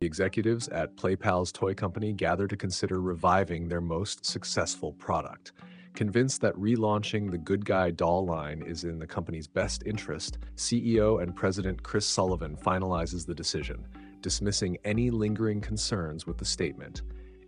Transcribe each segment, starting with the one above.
The executives at PlayPal's toy company gather to consider reviving their most successful product. Convinced that relaunching the Good Guy doll line is in the company's best interest, CEO and President Chris Sullivan finalizes the decision, dismissing any lingering concerns with the statement,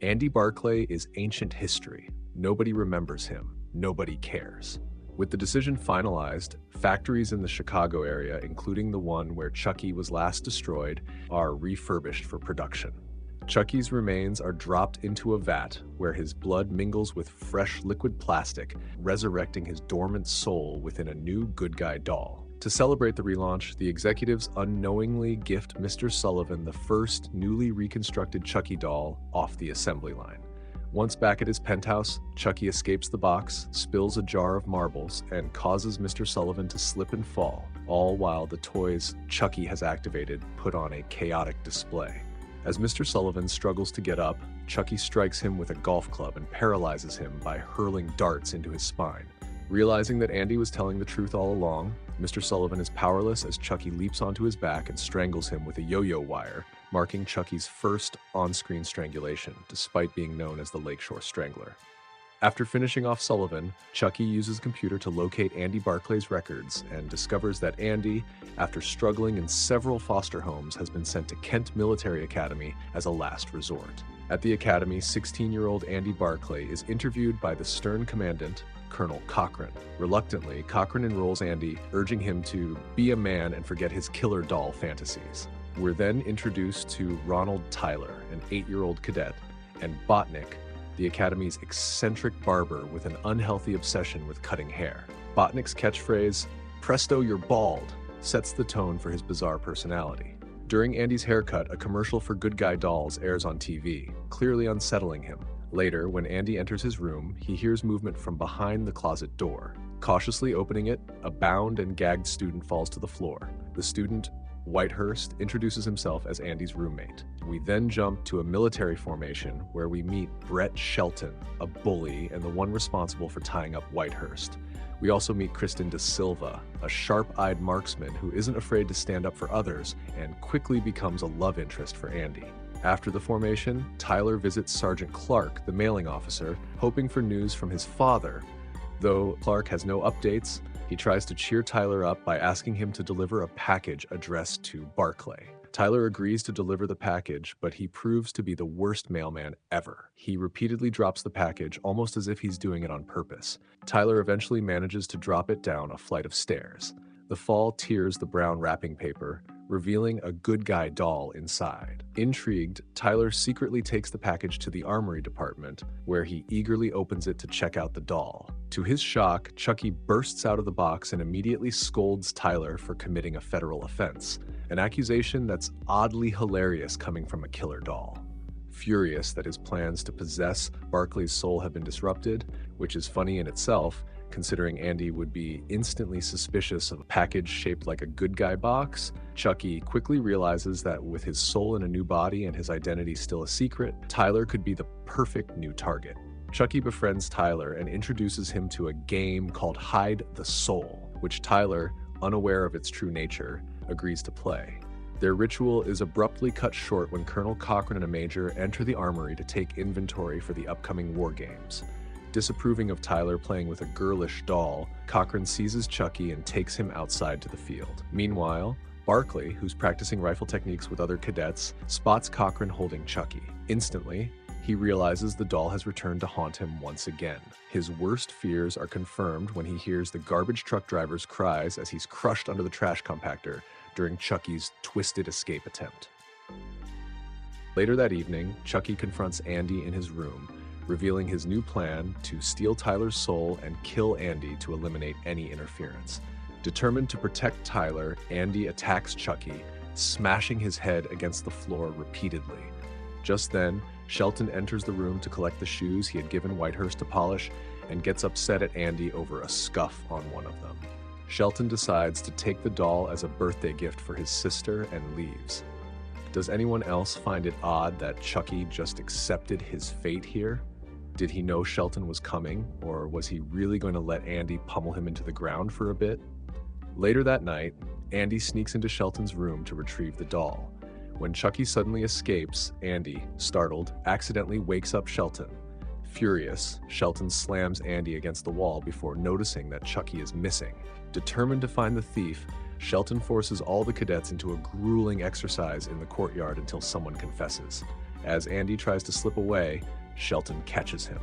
Andy Barclay is ancient history. Nobody remembers him. Nobody cares. With the decision finalized, factories in the Chicago area, including the one where Chucky was last destroyed, are refurbished for production. Chucky's remains are dropped into a vat where his blood mingles with fresh liquid plastic, resurrecting his dormant soul within a new Good Guy doll. To celebrate the relaunch, the executives unknowingly gift Mr. Sullivan the first newly reconstructed Chucky doll off the assembly line. Once back at his penthouse, Chucky escapes the box, spills a jar of marbles, and causes Mr. Sullivan to slip and fall, all while the toys Chucky has activated put on a chaotic display. As Mr. Sullivan struggles to get up, Chucky strikes him with a golf club and paralyzes him by hurling darts into his spine. Realizing that Andy was telling the truth all along, Mr. Sullivan is powerless as Chucky leaps onto his back and strangles him with a yo-yo wire, marking Chucky's first on-screen strangulation, despite being known as the Lakeshore Strangler. After finishing off Sullivan, Chucky uses a computer to locate Andy Barclay's records and discovers that Andy, after struggling in several foster homes, has been sent to Kent Military Academy as a last resort. At the academy, 16-year-old Andy Barclay is interviewed by the stern commandant, Colonel Cochran. Reluctantly, Cochran enrolls Andy, urging him to be a man and forget his killer doll fantasies. We're then introduced to Ronald Tyler, an 8-year-old cadet, and Botnick, the Academy's eccentric barber with an unhealthy obsession with cutting hair. Botnick's catchphrase, "Presto, you're bald," sets the tone for his bizarre personality. During Andy's haircut, a commercial for Good Guy dolls airs on TV, clearly unsettling him. Later, when Andy enters his room, he hears movement from behind the closet door. Cautiously opening it, a bound and gagged student falls to the floor. The student, Whitehurst, introduces himself as Andy's roommate. We then jump to a military formation where we meet Brett Shelton, a bully and the one responsible for tying up Whitehurst. We also meet Kristen De Silva, a sharp-eyed marksman who isn't afraid to stand up for others and quickly becomes a love interest for Andy. After the formation, Tyler visits Sergeant Clark, the mailing officer, hoping for news from his father. Though Clark has no updates, he tries to cheer Tyler up by asking him to deliver a package addressed to Barclay. Tyler agrees to deliver the package, but he proves to be the worst mailman ever. He repeatedly drops the package, almost as if he's doing it on purpose. Tyler eventually manages to drop it down a flight of stairs. The fall tears the brown wrapping paper, revealing a Good Guy doll inside. Intrigued, Tyler secretly takes the package to the armory department, where he eagerly opens it to check out the doll. To his shock, Chucky bursts out of the box and immediately scolds Tyler for committing a federal offense, an accusation that's oddly hilarious coming from a killer doll. Furious that his plans to possess Barclay's soul have been disrupted, which is funny in itself, considering Andy would be instantly suspicious of a package shaped like a Good Guy box, Chucky quickly realizes that with his soul in a new body and his identity still a secret, Tyler could be the perfect new target. Chucky befriends Tyler and introduces him to a game called Hide the Soul, which Tyler, unaware of its true nature, agrees to play. Their ritual is abruptly cut short when Colonel Cochran and a major enter the armory to take inventory for the upcoming war games. Disapproving of Tyler playing with a girlish doll, Cochran seizes Chucky and takes him outside to the field. Meanwhile, Barclay, who's practicing rifle techniques with other cadets, spots Cochran holding Chucky. Instantly, he realizes the doll has returned to haunt him once again. His worst fears are confirmed when he hears the garbage truck driver's cries as he's crushed under the trash compactor during Chucky's twisted escape attempt. Later that evening, Chucky confronts Andy in his room, revealing his new plan to steal Tyler's soul and kill Andy to eliminate any interference. Determined to protect Tyler, Andy attacks Chucky, smashing his head against the floor repeatedly. Just then, Shelton enters the room to collect the shoes he had given Whitehurst to polish and gets upset at Andy over a scuff on one of them. Shelton decides to take the doll as a birthday gift for his sister and leaves. Does anyone else find it odd that Chucky just accepted his fate here? Did he know Shelton was coming, or was he really going to let Andy pummel him into the ground for a bit? Later that night, Andy sneaks into Shelton's room to retrieve the doll. When Chucky suddenly escapes, Andy, startled, accidentally wakes up Shelton. Furious, Shelton slams Andy against the wall before noticing that Chucky is missing. Determined to find the thief, Shelton forces all the cadets into a grueling exercise in the courtyard until someone confesses. As Andy tries to slip away, Shelton catches him.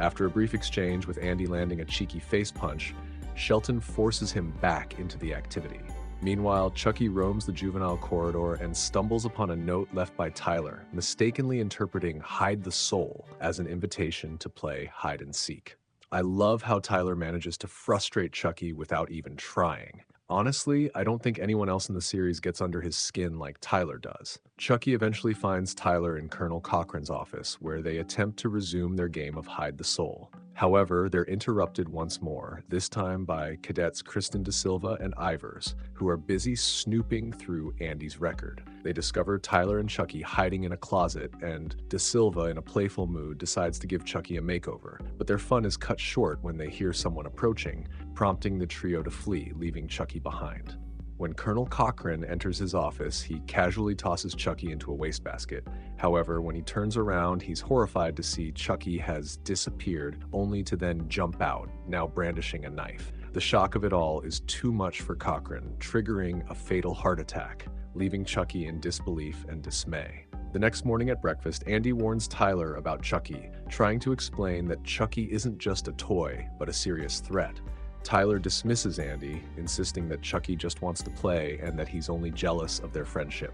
After a brief exchange with Andy landing a cheeky face punch, Shelton forces him back into the activity. Meanwhile, Chucky roams the juvenile corridor and stumbles upon a note left by Tyler, mistakenly interpreting "hide the soul" as an invitation to play hide and seek. I love how Tyler manages to frustrate Chucky without even trying. Honestly, I don't think anyone else in the series gets under his skin like Tyler does. Chucky eventually finds Tyler in Colonel Cochran's office, where they attempt to resume their game of hide the soul. However, they're interrupted once more, this time by cadets Kristen De Silva and Ivers, who are busy snooping through Andy's record. They discover Tyler and Chucky hiding in a closet, and De Silva, in a playful mood, decides to give Chucky a makeover. But their fun is cut short when they hear someone approaching, prompting the trio to flee, leaving Chucky behind. When Colonel Cochran enters his office, he casually tosses Chucky into a wastebasket. However, when he turns around, he's horrified to see Chucky has disappeared, only to then jump out, now brandishing a knife. The shock of it all is too much for Cochran, triggering a fatal heart attack, leaving Chucky in disbelief and dismay. The next morning at breakfast, Andy warns Tyler about Chucky, trying to explain that Chucky isn't just a toy, but a serious threat. Tyler dismisses Andy, insisting that Chucky just wants to play and that he's only jealous of their friendship.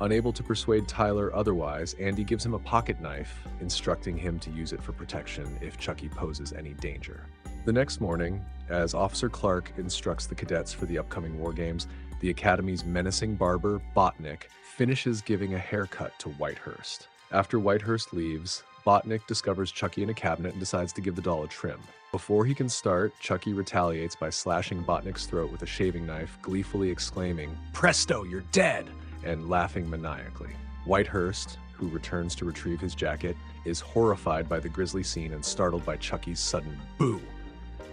Unable to persuade Tyler otherwise, Andy gives him a pocket knife, instructing him to use it for protection if Chucky poses any danger. The next morning, as Officer Clark instructs the cadets for the upcoming war games, the Academy's menacing barber, Botnick, finishes giving a haircut to Whitehurst. After Whitehurst leaves, Botnick discovers Chucky in a cabinet and decides to give the doll a trim. Before he can start, Chucky retaliates by slashing Botnick's throat with a shaving knife, gleefully exclaiming, "Presto, you're dead!" and laughing maniacally. Whitehurst, who returns to retrieve his jacket, is horrified by the grisly scene and startled by Chucky's sudden boo.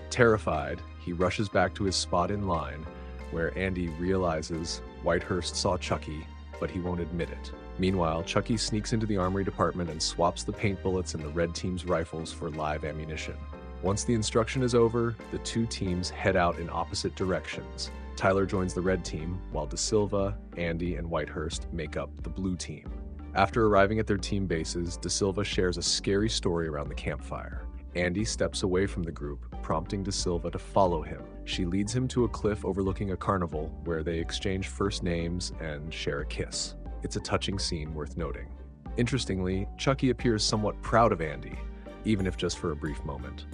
Terrified, he rushes back to his spot in line, where Andy realizes Whitehurst saw Chucky, but he won't admit it. Meanwhile, Chucky sneaks into the armory department and swaps the paint bullets in the red team's rifles for live ammunition. Once the instruction is over, the two teams head out in opposite directions. Tyler joins the red team, while De Silva, Andy, and Whitehurst make up the blue team. After arriving at their team bases, De Silva shares a scary story around the campfire. Andy steps away from the group, prompting De Silva to follow him. She leads him to a cliff overlooking a carnival, where they exchange first names and share a kiss. It's a touching scene worth noting. Interestingly, Chucky appears somewhat proud of Andy, even if just for a brief moment.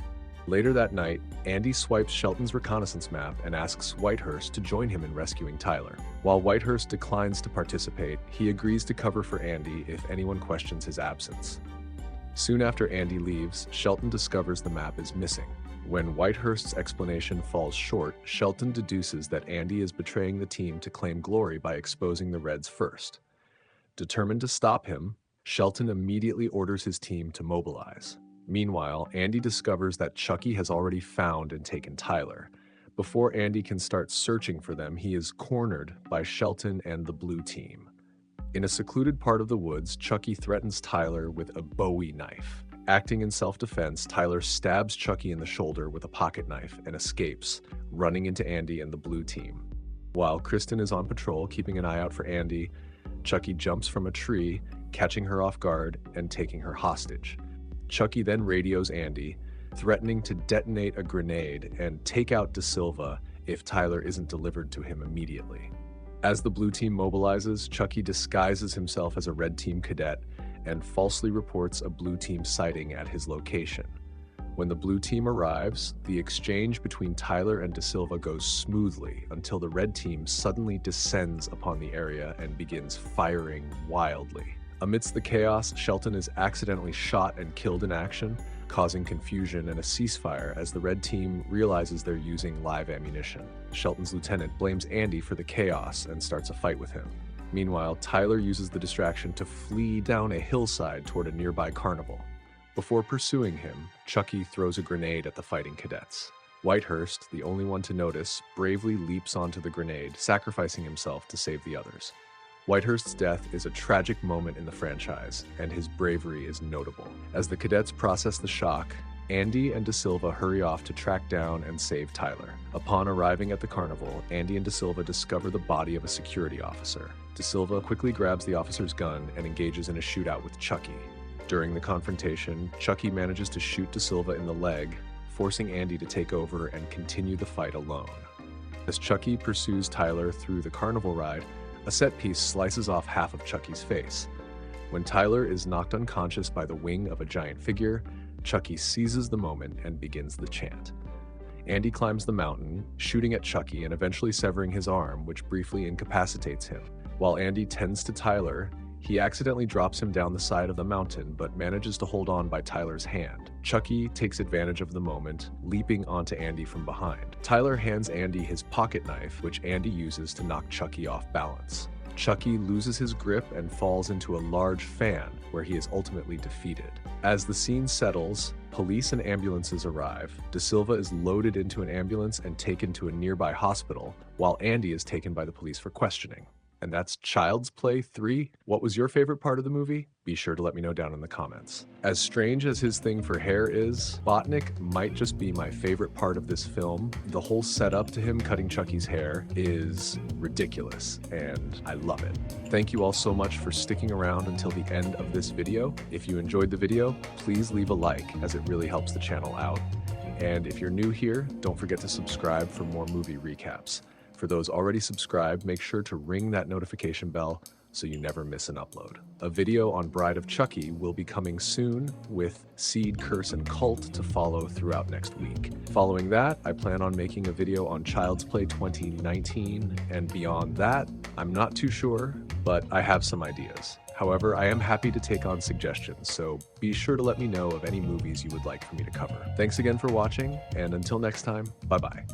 Later that night, Andy swipes Shelton's reconnaissance map and asks Whitehurst to join him in rescuing Tyler. While Whitehurst declines to participate, he agrees to cover for Andy if anyone questions his absence. Soon after Andy leaves, Shelton discovers the map is missing. When Whitehurst's explanation falls short, Shelton deduces that Andy is betraying the team to claim glory by exposing the Reds first. Determined to stop him, Shelton immediately orders his team to mobilize. Meanwhile, Andy discovers that Chucky has already found and taken Tyler. Before Andy can start searching for them, he is cornered by Shelton and the blue team. In a secluded part of the woods, Chucky threatens Tyler with a Bowie knife. Acting in self-defense, Tyler stabs Chucky in the shoulder with a pocket knife and escapes, running into Andy and the blue team. While Kristen is on patrol, keeping an eye out for Andy, Chucky jumps from a tree, catching her off guard and taking her hostage. Chucky then radios Andy, threatening to detonate a grenade and take out De Silva if Tyler isn't delivered to him immediately. As the blue team mobilizes, Chucky disguises himself as a red team cadet and falsely reports a blue team sighting at his location. When the blue team arrives, the exchange between Tyler and De Silva goes smoothly until the red team suddenly descends upon the area and begins firing wildly. Amidst the chaos, Shelton is accidentally shot and killed in action, causing confusion and a ceasefire as the red team realizes they're using live ammunition. Shelton's lieutenant blames Andy for the chaos and starts a fight with him. Meanwhile, Tyler uses the distraction to flee down a hillside toward a nearby carnival. Before pursuing him, Chucky throws a grenade at the fighting cadets. Whitehurst, the only one to notice, bravely leaps onto the grenade, sacrificing himself to save the others. Whitehurst's death is a tragic moment in the franchise, and his bravery is notable. As the cadets process the shock, Andy and De Silva hurry off to track down and save Tyler. Upon arriving at the carnival, Andy and De Silva discover the body of a security officer. De Silva quickly grabs the officer's gun and engages in a shootout with Chucky. During the confrontation, Chucky manages to shoot De Silva in the leg, forcing Andy to take over and continue the fight alone. As Chucky pursues Tyler through the carnival ride, a set piece slices off half of Chucky's face. When Tyler is knocked unconscious by the wing of a giant figure, Chucky seizes the moment and begins the chant. Andy climbs the mountain, shooting at Chucky and eventually severing his arm, which briefly incapacitates him. While Andy tends to Tyler, he accidentally drops him down the side of the mountain, but manages to hold on by Tyler's hand. Chucky takes advantage of the moment, leaping onto Andy from behind. Tyler hands Andy his pocket knife, which Andy uses to knock Chucky off balance. Chucky loses his grip and falls into a large fan, where he is ultimately defeated. As the scene settles, police and ambulances arrive. De Silva is loaded into an ambulance and taken to a nearby hospital, while Andy is taken by the police for questioning. And that's Child's Play 3. What was your favorite part of the movie? Be sure to let me know down in the comments. As strange as his thing for hair is, Botnick might just be my favorite part of this film. The whole setup to him cutting Chucky's hair is ridiculous, and I love it. Thank you all so much for sticking around until the end of this video. If you enjoyed the video, please leave a like, as it really helps the channel out. And if you're new here, don't forget to subscribe for more movie recaps. For those already subscribed, make sure to ring that notification bell so you never miss an upload. A video on Bride of Chucky will be coming soon, with Seed, Curse, and Cult to follow throughout next week. Following that, I plan on making a video on Child's Play 2019, and beyond that, I'm not too sure, but I have some ideas. However, I am happy to take on suggestions, so be sure to let me know of any movies you would like for me to cover. Thanks again for watching, and until next time, bye-bye.